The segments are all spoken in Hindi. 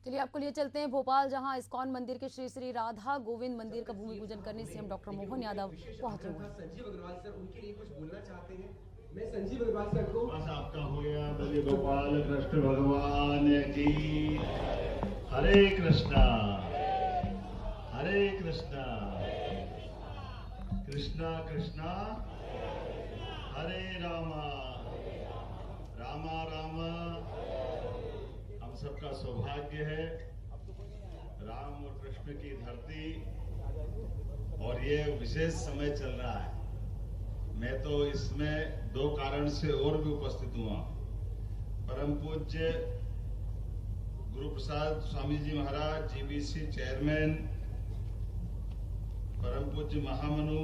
चलिए आपको लिए चलते हैं भोपाल, जहां इस्कॉन मंदिर के श्री श्री राधा गोविंद मंदिर का भूमि पूजन करने सीएम डॉक्टर मोहन यादव पहुंचे हुए हैं। संजीव अग्रवाल सर उनके लिए कुछ बोलना चाहते हैं। मैं संजीव अग्रवाल सर को बस आपका हो गया। बोलिए गोपाल कृष्ण भगवान की। हरे कृष्णा कृष्णा कृष्णा हरे रामा रामा रामा। हम सबका सौभाग्य है राम और कृष्ण की धरती, और ये विशेष समय चल रहा है। मैं तो इसमें दो कारण से और भी उपस्थित हुआ। परम पूज्य गुरु प्रसाद स्वामी जी महाराज जीबीसी चेयरमैन, परम पूज्य महामनु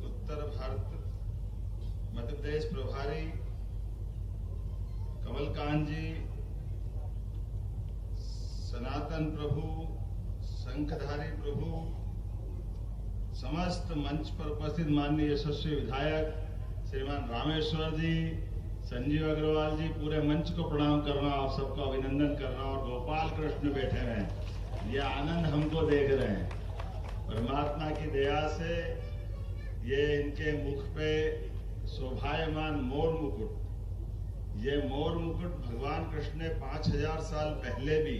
उत्तर भारत मध्य प्रदेश प्रभारी कमलकांत जी, सनातन प्रभु, शंखधारी प्रभु, समस्त मंच पर उपस्थित माननीय यशस्वी विधायक श्रीमान रामेश्वर जी, संजीव अग्रवाल जी, पूरे मंच को प्रणाम करना, आप सबको अभिनंदन करना। और गोपाल कृष्ण बैठे हैं, ये आनंद हमको देख रहे हैं। परमात्मा की दया से ये इनके मुख पे शोभायमान मोर मुकुट, ये मोर मुकुट भगवान कृष्ण ने 5000 साल पहले भी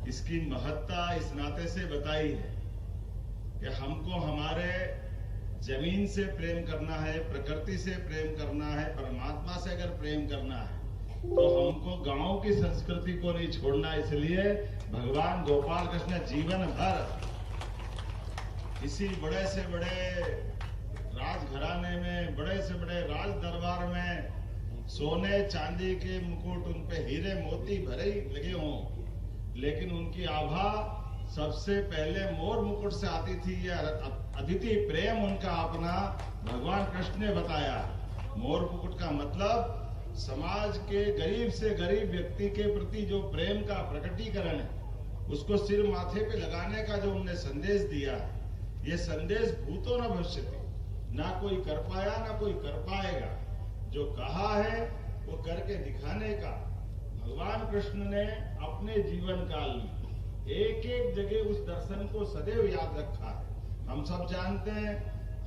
इसकी महत्ता इस नाते से बताई है कि हमको हमारे जमीन से प्रेम करना है, प्रकृति से प्रेम करना है, परमात्मा से अगर प्रेम करना है तो हमको गांव की संस्कृति को नहीं छोड़ना। इसलिए भगवान गोपाल कृष्ण जीवन भर इसी बड़े से बड़े राजघराने में, बड़े से बड़े राज दरबार में सोने चांदी के मुकुट, उन पे हीरे मोती भरे ही लगे हों, लेकिन उनकी आभा सबसे पहले मोर मुकुट से आती थी। यह अतिथि प्रेम उनका अपना भगवान कृष्ण ने बताया। मोर मुकुट का मतलब समाज के गरीब से गरीब व्यक्ति के प्रति जो प्रेम का प्रकटीकरण है, उसको सिर माथे पे लगाने का जो उन्होंने संदेश दिया, ये संदेश भूतो न भविष्यति, ना कोई कर पाया ना कोई कर पाएगा। जो कहा है वो करके दिखाने का भगवान कृष्ण ने अपने जीवन काल में एक एक जगह उस दर्शन को सदैव याद रखा है। हम सब जानते हैं,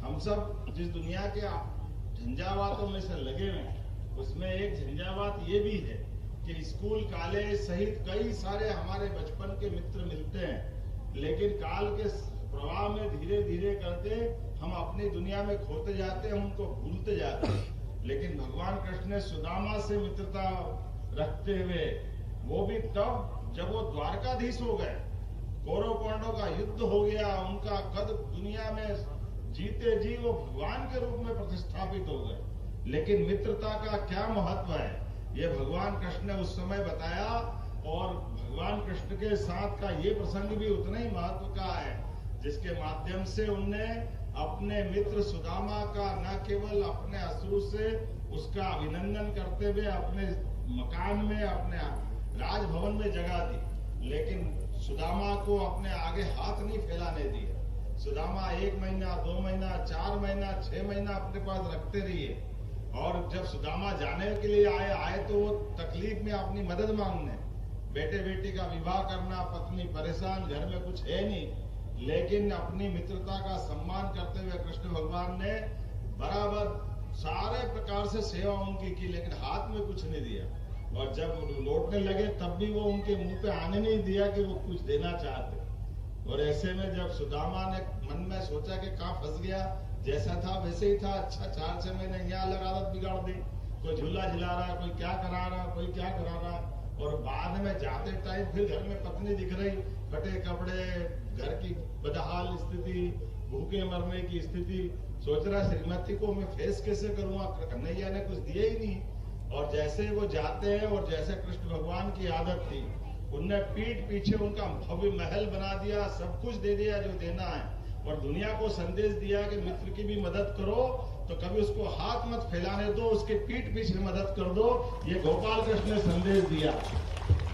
हम सब जिस दुनिया के झंझावातों में से लगे हुए हैं, उसमें एक झंझावात ये भी है कि स्कूल कॉलेज सहित कई सारे हमारे बचपन के मित्र मिलते हैं, लेकिन काल के प्रवाह में धीरे धीरे करते हम अपनी दुनिया में खोते जाते हैं, उनको भूलते जाते हैं। लेकिन भगवान कृष्ण ने सुदामा से मित्रता रखते हुए, वो भी तब जब वो द्वारकाधीश हो गए, कौरव पांडवों का युद्ध हो गया, उनका कद दुनिया में जीते जी वो भगवान के रूप में प्रतिष्ठापित हो गए। लेकिन मित्रता का क्या महत्व है, ये भगवान कृष्ण ने उस समय बताया। और भगवान कृष्ण के साथ का ये प्रसंग भी उतना ही महत्व का है, जिसके माध्यम से उनने अपने मित्र सुदामा का न केवल अपने अश्रु से उसका अभिनंदन करते हुए अपने मकान में, अपने राजभवन में जगह दी, लेकिन सुदामा को अपने आगे हाथ नहीं फैलाने दिया। सुदामा 1 महीना, 2 महीना, 4 महीना, 6 महीना अपने पास रखते रहिए। और जब सुदामा जाने के लिए आए तो वो तकलीफ में अपनी मदद मांगने, बेटे बेटी का विवाह करना, पत्नी परेशान, घर में कुछ है नहीं, लेकिन अपनी मित्रता का सम्मान करते हुए कृष्ण भगवान ने बराबर सारे प्रकार से सेवा उनकी की, लेकिन हाथ में कुछ नहीं दिया। और जब लौटने लगे तब भी वो उनके मुंह पे आने नहीं दिया कि वो कुछ देना चाहते। और ऐसे में जब सुदामा ने मन में सोचा कि कहाँ फंस गया, जैसा था वैसे ही था, अच्छा 4-6 महीने यहाँ लगा आदत बिगाड़ दी, कोई झूला झुला रहा, कोई क्या करा रहा, कोई क्या करा रहा। और बाद में जाते टाइम फिर घर में पत्नी दिख रही, फटे कपड़े, घर की बदहाल स्थिति, भूखे मरने की स्थिति। सोच रहा श्रीमती को मैं फेस कैसे करूंगा, कन्हैया ने कुछ दिया ही नहीं। और जैसे वो जाते हैं, और जैसे कृष्ण भगवान की आदत थी, उनने पीठ पीछे उनका भव्य महल बना दिया, सब कुछ दे दिया जो देना है, और दुनिया को संदेश दिया कि मित्र की भी मदद करो तो कभी उसको हाथ मत फैलाने दो, उसके पीठ पीछे मदद कर दो। ये गोपाल कृष्ण ने संदेश दिया।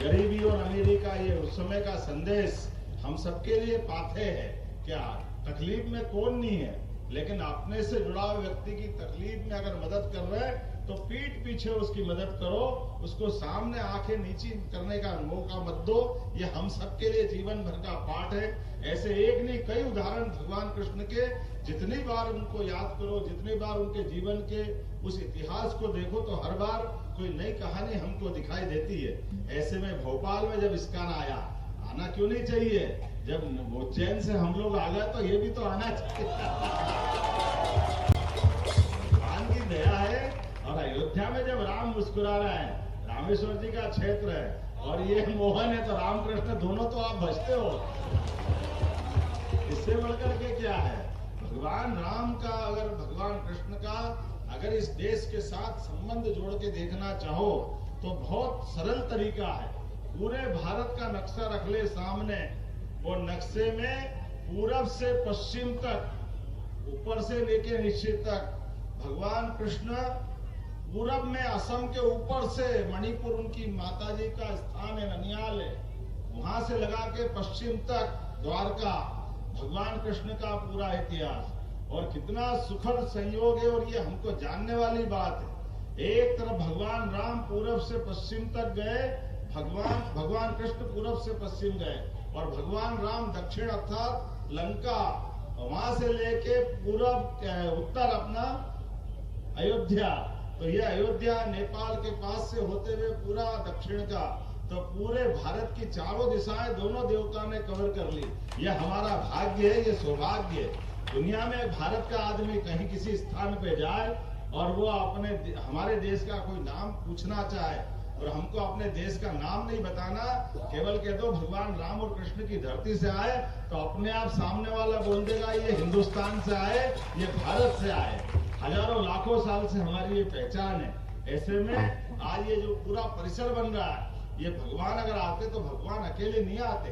गरीबी और अमीरी का ये उस समय का संदेश हम सबके लिए पाथे है। क्या तकलीफ में कौन नहीं है, लेकिन अपने से जुड़ा हुआ व्यक्ति की तकलीफ में अगर मदद कर रहे हैं तो पीठ पीछे उसकी मदद करो, उसको सामने आंखें नीची करने का मौका मत दो। ये हम सबके लिए जीवन भर का पाठ है। ऐसे एक नहीं कई उदाहरण भगवान कृष्ण के, जितनी बार उनको याद करो, जितनी बार उनके जीवन के उस इतिहास को देखो, तो हर बार कोई नई कहानी हमको दिखाई देती है। ऐसे में भोपाल में जब इस्कॉन आया, आना क्यों नहीं चाहिए? जब उज्जैन से हम लोग आ गए तो ये भी तो आना चाहिए। भगवान की दया है। और अयोध्या में जब राम मुस्कुरा रहे हैं, रामेश्वर जी का क्षेत्र है, और ये मोहन है, तो रामकृष्ण दोनों तो आप बचते हो। इससे बढ़कर के क्या है? भगवान राम का, अगर भगवान कृष्ण का अगर इस देश के साथ संबंध जोड़ के देखना चाहो तो बहुत सरल तरीका है। पूरे भारत का नक्शा रख ले सामने, वो नक्शे में पूरब से पश्चिम तक, ऊपर से लेके नीचे तक, भगवान कृष्ण पूरब में असम के ऊपर से मणिपुर उनकी माताजी का स्थान है, ननियाल है, वहां से लगा के पश्चिम तक द्वारका, भगवान कृष्ण का पूरा इतिहास। और कितना सुखद संयोग है, और ये हमको जानने वाली बात है। एक तरफ भगवान राम पूरब से पश्चिम तक गए, भगवान कृष्ण पूरब से पश्चिम गए, और भगवान राम दक्षिण अर्थात लंका, वहां से लेके पूरब उत्तर अपना अयोध्या। तो ये अयोध्या नेपाल के पास से होते हुए पूरा दक्षिण का, तो पूरे भारत की चारों दिशाएं दोनों देवता ने कवर कर ली। ये हमारा भाग्य है, ये सौभाग्य है। दुनिया में भारत का आदमी कहीं किसी स्थान पे जाए और वो हमारे देश का कोई नाम पूछना चाहे, और हमको अपने देश का नाम नहीं बताना, केवल कह दो भगवान राम और कृष्ण की धरती से आए, तो अपने आप सामने वाला बोल देगा ये हिंदुस्तान से आए, ये भारत से आए। हजारों लाखों साल से हमारी ये पहचान है। ऐसे में आज ये जो पूरा परिसर बन रहा है, ये भगवान अगर आते तो भगवान अकेले नहीं आते।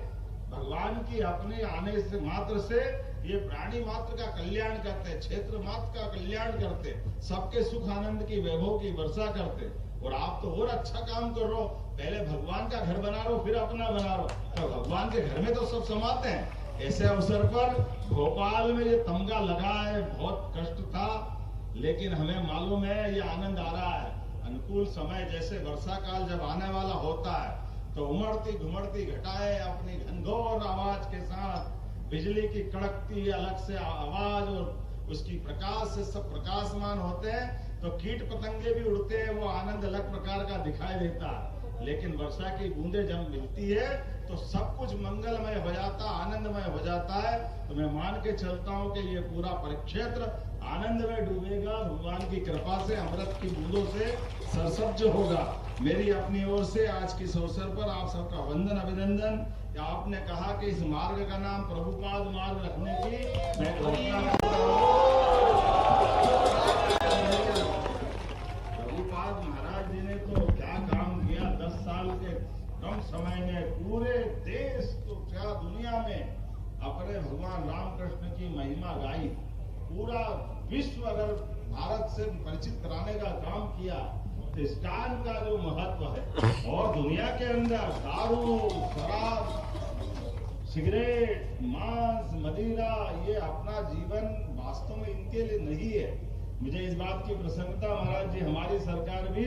भगवान की अपने आने से मात्र से ये प्राणी मात्र का कल्याण करते, क्षेत्र मात्र का कल्याण करते, सबके सुख आनंद की वैभव की वर्षा करते। और आप तो और अच्छा काम कर रहे हो, पहले भगवान का घर बना रहे हो, फिर अपना बना रहे हो, तो भगवान के घर में तो सब समाते हैं। ऐसे अवसर पर भोपाल में ये तमगा लगा है, बहुत कष्ट था, लेकिन हमें मालूम है ये आनंद आ रहा है। अनुकूल समय जैसे वर्षा काल जब आने वाला होता है, तो उमड़ती घुमड़ती घटाएं अपनी घनघोर आवाज के साथ, बिजली की कड़कती अलग से आवाज और उसकी प्रकाश से सब प्रकाशमान होते हैं, तो कीट पतंगे भी उड़ते हैं, वो आनंद अलग प्रकार का दिखाई देता है। लेकिन वर्षा की बूंदें जब मिलती है तो सब कुछ मंगलमय हो जाता, आनंदमय हो जाता है। तो मैं मान के चलता हूँ कि ये पूरा परिक्षेत्र आनंद में डूबेगा, भगवान की कृपा से, अमृत की बूंदों से सरसब्ज होगा। मेरी अपनी ओर से आज के इस अवसर पर आप सबका वंदन अभिनंदन। आपने कहा कि इस मार्ग का नाम प्रभुपाद मार्ग रखने की मैं प्रभुपाद महाराज जी ने तो क्या काम किया 10 साल के कम समय में, पूरे देश तो क्या दुनिया में अपने भगवान रामकृष्ण की महिमा गाई। पूरा विश्व अगर भारत से परिचित कराने का काम किया, तो इस्कॉन का जो महत्व है, और दुनिया के अंदर दारू, शराब, सिगरेट, मांस, मदिरा, ये अपना जीवन वास्तव में इनके लिए नहीं है। मुझे इस बात की प्रसन्नता महाराज जी, हमारी सरकार भी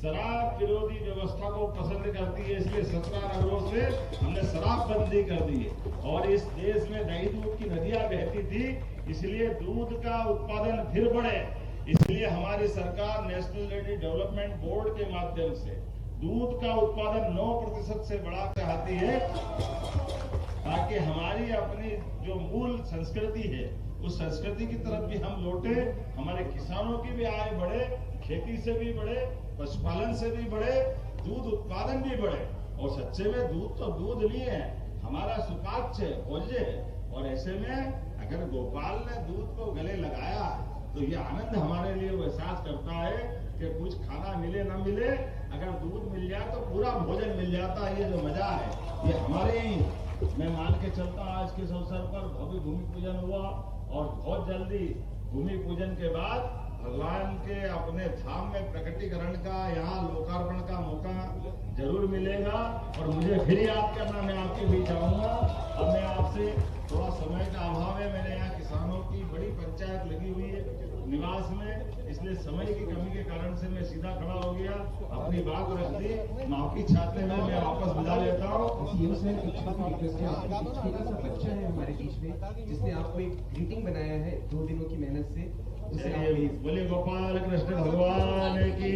शराब विरोधी व्यवस्था को पसंद करती है, इसलिए 17 नगरों से हमने शराब बंदी कर दी है। और इस देश में दही दूध की नदियां बहती थी, इसलिए दूध का उत्पादन फिर बढ़े, इसलिए हमारी सरकार नेशनल डेयरी डेवलपमेंट बोर्ड के माध्यम से दूध का उत्पादन 9% से बढ़ा चाहती है, ताकि हमारी अपनी जो मूल संस्कृति है उस संस्कृति की तरफ भी हम लौटे, हमारे किसानों की भी आय बढ़े, खेती से भी बढ़े, पशुपालन से भी बढ़े, दूध उत्पादन भी बढ़े। और सच्चे में दूध तो दूध नहीं है, हमारा सुपाच्य है, भोज्य है। और ऐसे में अगर गोपाल ने दूध को गले लगाया तो ये आनंद हमारे लिए वो एहसास करता है कि कुछ खाना मिले न मिले, अगर दूध मिल जाए तो पूरा भोजन मिल जाता है। ये जो मजा है ये हमारे ही, मैं मान के चलता आज के इस अवसर पर भव्य भूमि पूजन हुआ, और बहुत जल्दी भूमि पूजन के बाद भगवान के अपने धाम में प्रकटीकरण का, यहाँ लोकार्पण का मौका जरूर मिलेगा और मुझे फिर याद करना, मैं आपके बीच आऊंगा। अब मैं आपसे थोड़ा समय का अभाव है, मेरे यहाँ किसानों की बड़ी पंचायत लगी हुई है निवास में, इसलिए समय की कमी के कारण से मैं सीधा खड़ा हो गया, अपनी बात रख दी, माफी चाहते हुए मैं वापस विदा लेता हूँ। सीएम सर, एक छोटी रिक्वेस्ट है आपकी, एक छोटा सा बच्चा है हमारे बीच में जिसने आपको एक ग्रीटिंग बनाया है 2 दिनों की मेहनत से, उसे आप प्लीज। बोले गोपाल कृष्ण भगवान की।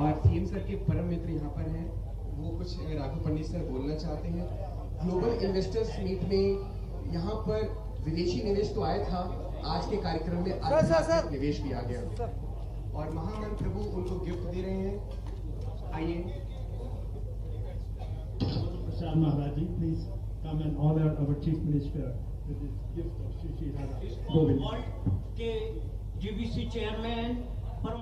और सीएम सर के परम मित्र यहाँ पर हैं, वो कुछ राघव पंडित सर बोलना चाहते हैं। ग्लोबल इन्वेस्टर्स मीट में यहाँ पर विदेशी निवेश तो आया था, आज के कार्यक्रम में आध्यात्मिक निवेश भी आ गया और महामन प्रभु उनको गिफ्ट दे रहे हैं। आइए Prasad Maharaji, please come and honor our Chief Minister with this gift of Shri Radha Govind. World के जीबीसी चेयरमैन परम